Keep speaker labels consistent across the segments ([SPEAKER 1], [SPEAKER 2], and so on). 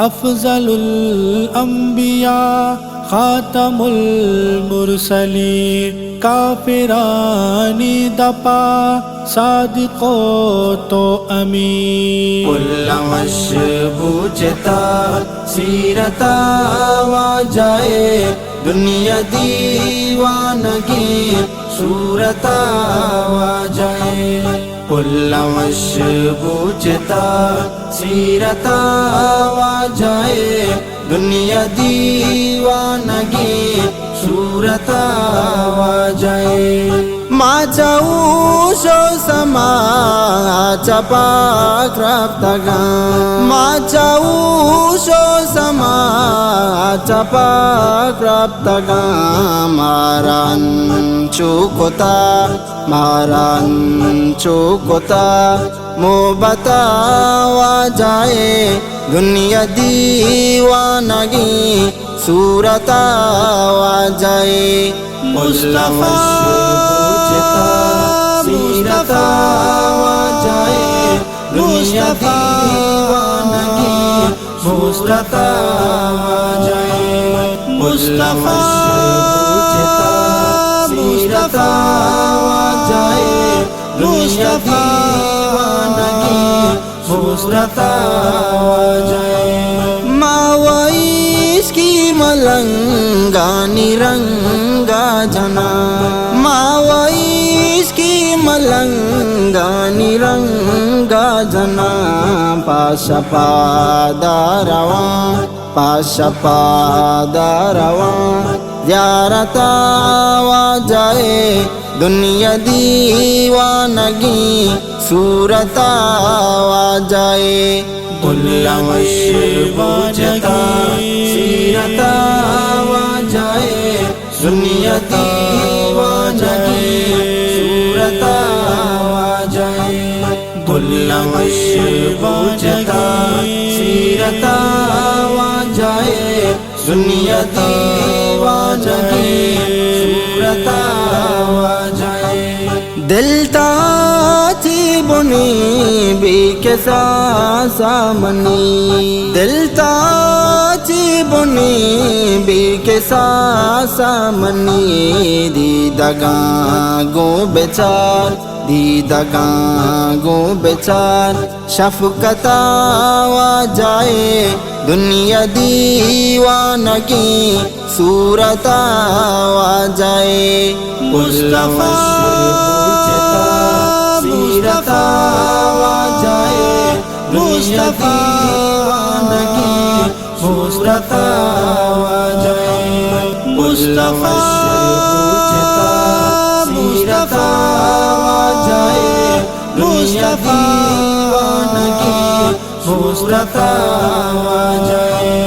[SPEAKER 1] افضل الانبیاء خاتم المرسلین کافرانی دپا صادق تو امین
[SPEAKER 2] کلمش بوجھتا سیرتا واجائے دنیا دیوانگی صورتا واجائے کلمش بوجھتا سیرتا واجائے دنیا دیوانگی صورتا واجائے ماچا اوشو سما چپاک رفتگان ماچا اوشو سما چپاک رفتگان ماران چوکتا موبتا واجائے دنیا دیوانگی صورتا واجائے مصطفیٰ سیرتا واجائے دنیا دیوانگی صورتا واجائے مصطفیٰ سیرتا واجائے دنیا دیوانگی صورتا واجائے ماوائیس کی ملنگانی رنگا جنا ماوائیس کی ملنگانی رنگا جنا پاشا پادارواں زیارتا واجائے دنیا دیوانگی صورتا واجائے کلمش بوجھتا سیرتا واجائے دنیا دیوانگی صورتا واجائے کلمش بوجھتا سیرتا واجائے دنیا دیوانگی صورتا واجائے دلتا چی بنی بی کے سامنی دلتا چی بنی بی کے سامنی دیدگاں گو بیچار شفقتا واجائے دنیا دیوانگی صورتا واجائے مصطفیٰ سیرتا واجائے دنیا دیوانگی صورتا واجائے مصطفیٰ سیرتا واجائے دنیا دیوانگی صورتا واجائے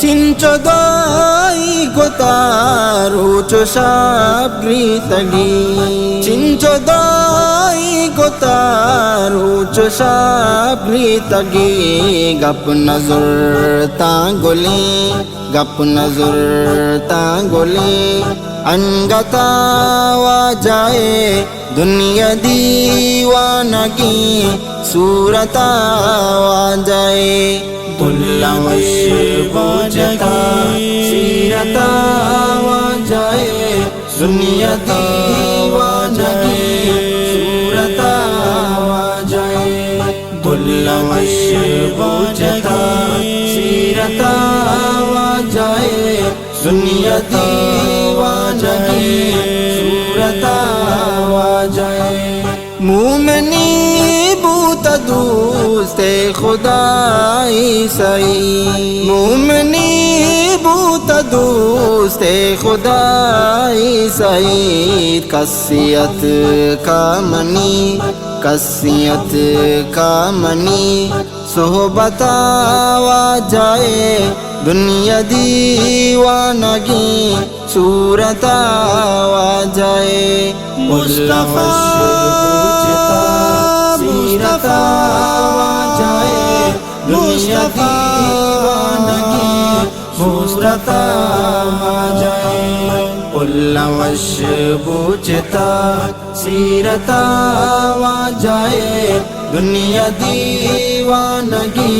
[SPEAKER 2] چنچو دائی گتارو چشاب گریتگی چنچو دائی گتارو چشاب گریتگی گپ نظر تانگولی انگتا واجائے دنیا دیوانگی صورتا واجائے کلمش بوجھتا سیرتا واجائے دنیا دیوانگی صورتا واجائے کلمش بوجھتا سیرتا واجائے دنیا دیوانگی صورتا واجائے مومنی بوتا دوست خدائی سعید مومنی بوتا دوست خدائی سعید کسیت کا منی صحبتا واجائے دنیا دیوانگی صورتا واجائے مصطفیٰ سیرتا واجائے دنیا دیوانگی صورتا واجائے کلمش بوجھتا سیرتا واجائے دنیا دیوانگی